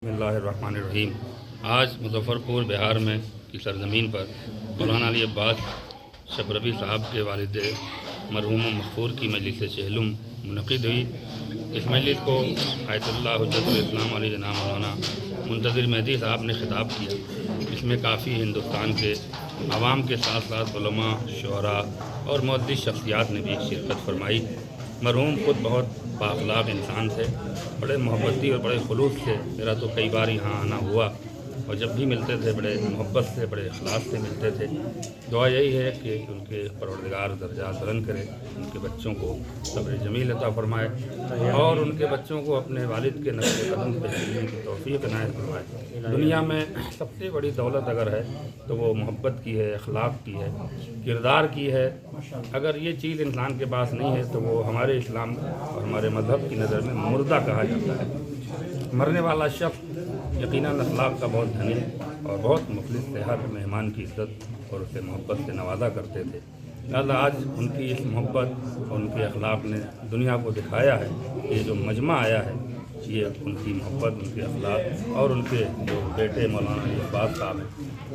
बिस्मिल्लाहिर्रहमानिर्रहीम। आज मुज़फ़्फ़रपुर बिहार में की सरज़मीन पर मौलाना अली अब्बास शबरबी साहब के वालिद मरहूम मग़फ़ूर की मजलिस चहलुम मुनक़िद हुई। इस मजलिस को आयतुल्लाह हुज्जतुल इस्लाम अली जनाब मौलाना मुंतज़िर मेहदी साहब ने ख़िताब किया। इसमें काफ़ी हिंदुस्तान के आवाम के साथ साथ उलमा, शुअरा और मुअद्दिस शख्सियात ने भी शिरकत फरमाई। मरहूम ख़ुद बहुत बाअख़लाक़ इंसान थे, बड़े मोहब्बती और बड़े खुलूस से मेरा तो कई बार यहाँ आना हुआ, और जब भी मिलते थे बड़े मोहब्बत से, बड़े इखलास से मिलते थे। दुआ यही है कि उनके परवरदिगार दर्जा बुलंद करे, उनके बच्चों को सब्र जमील अता फ़रमाए और उनके बच्चों को अपने वालिद के नक्श कदम पे चलने की तौफ़ीक़ इनायत फरमाए। दुनिया में सबसे बड़ी दौलत अगर है तो वो मोहब्बत की है, अखलाक की है, किरदार की है। अगर ये चीज़ इंसान के पास नहीं है तो वो हमारे इस्लाम और हमारे मज़हब की नज़र में मुर्दा कहा जाता है। मरने वाला शख्स यकीनन अखलाक का बहुत धनी और बहुत मुखलिस से हर मेहमान की इज़्ज़त और उसे मोहब्बत से नवाजा करते थे। लिहाज़ा आज उनकी इस मोहब्बत और उनके अखलाक ने दुनिया को दिखाया है। ये जो मजमा आया है ये उनकी मोहब्बत, उनके अखलाक और उनके जो बेटे मौलाना अली अब्बास साहब हैं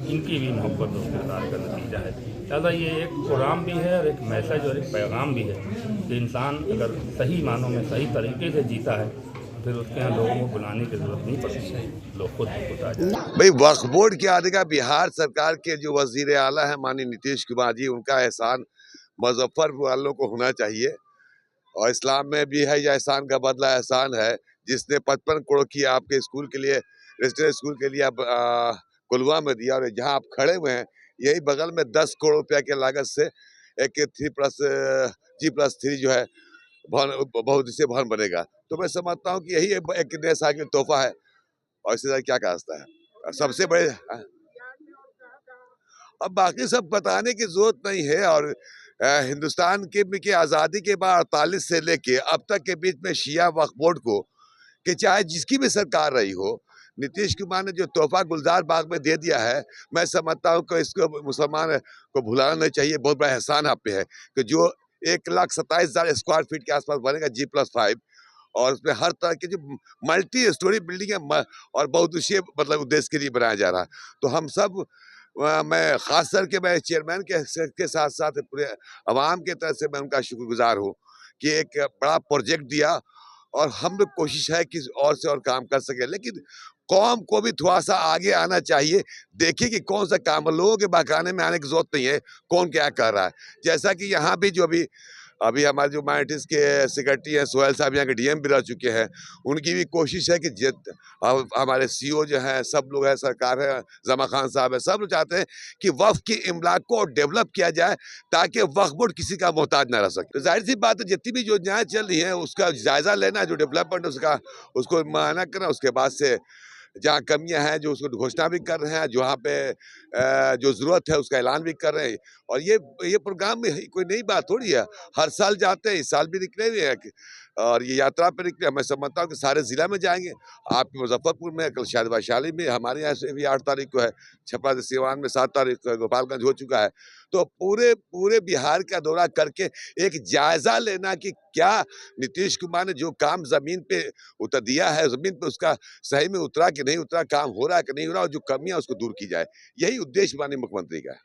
इनकी भी मोहब्बत और किरदार का नतीजा है। लिहाज़ा ये एक प्रोग्राम भी है और एक मैसेज और एक पैगाम भी है कि इंसान अगर सही मानों में सही तरीके से जीता है फिर उसके यहाँ लोगों को बुलाने की ज़रूरत नहीं पड़ती है, लोग खुद आ जाते हैं। भाई वक्फ बोर्ड के आने का बिहार सरकार के जो वजीर आला है माननीय नीतीश कुमार जी, उनका एहसान मुजफ्फरपुर वालों को होना चाहिए। और इस्लाम में भी है, यह एहसान का बदला एहसान है। जिसने 55 करोड़ की आपके स्कूल के लिए, रेजिडेंशियल स्कूल के लिए आप कुलवा में दिया, और जहाँ आप खड़े हुए हैं यही बगल में 10 करोड़ रुपया के लागत से एक 3+G+3 जो है भवन, बहुउद्देशीय भवन बनेगा। तो मैं समझता हूँ कि यही एक नए साल की तोहफा है, और इससे क्या कहता है सबसे बड़े। अब बाकी सब बताने की जरूरत नहीं है। और हिंदुस्तान की आज़ादी के बाद 48 से लेके अब तक के बीच में शिया वक्फ बोर्ड को, कि चाहे जिसकी भी सरकार रही हो, नीतीश कुमार ने जो तोहफा गुलजार बाग में दे दिया है, मैं समझता हूँ कि इसको मुसलमान को भुलाना नहीं चाहिए। बहुत बड़ा एहसान आप पे है कि जो 1,27,000 स्क्वायर फीट के आसपास बनेगा G+5, और उसमें हर तरह की जो मल्टी स्टोरी बिल्डिंग है और बहुउद्देशीय मतलब उद्देश्य के लिए बनाया जा रहा है। तो हम सब मैं खास करके मैं चेयरमैन के साथ साथ पूरे अवाम के तरफ से मैं उनका शुक्रगुजार हूँ कि एक बड़ा प्रोजेक्ट दिया, और हम लोग कोशिश है कि और से और काम कर सके। लेकिन कौम को भी थोड़ा सा आगे आना चाहिए। देखिए कि कौन सा काम, लोगों के बहकाने में आने की जरूरत नहीं है कौन क्या कर रहा है। जैसा कि यहाँ भी जो अभी हमारे जो माइनॉरिटीज़ के सेक्रेटरी हैं सोहेल साहब, यहाँ के डीएम भी रह चुके हैं, उनकी भी कोशिश है कि हमारे सीओ जो हैं, सब लोग हैं, सरकार है, जमा खान साहब है, सब लोग चाहते हैं कि वक्फ की इमलाक को डेवलप किया जाए ताकि वक्फ बोर्ड किसी का मोहताज ना रह सके। तो जाहिर सी बात है जितनी भी योजनाएं चल रही हैं उसका जायजा लेना, जो डेवलपमेंट उसका उसको माना करना, उसके बाद से जहाँ कमियां हैं जो उसको घोषणा भी कर रहे हैं, जहाँ पे जो जरूरत है उसका ऐलान भी कर रहे हैं। और ये प्रोग्राम में कोई नई बात थोड़ी है, हर साल जाते हैं, इस साल भी निकले हुए हैं और ये यात्रा पे निकले। मैं समझता हूँ कि सारे जिला में जाएंगे, आपके मुजफ्फरपुर में, कल शायद वैशाली में, हमारे यहाँ से भी 8 तारीख को है, छपरा सिवान में 7 तारीख को है, गोपालगंज हो चुका है। तो पूरे बिहार का दौरा करके एक जायजा लेना कि क्या नीतीश कुमार ने जो काम जमीन पे उतर दिया है, जमीन पे उसका सही में उतरा कि नहीं उतरा, काम हो रहा है कि नहीं हो रहा, और जो कमियां उसको दूर की जाए, यही उद्देश्य माननीय मुख्यमंत्री का है।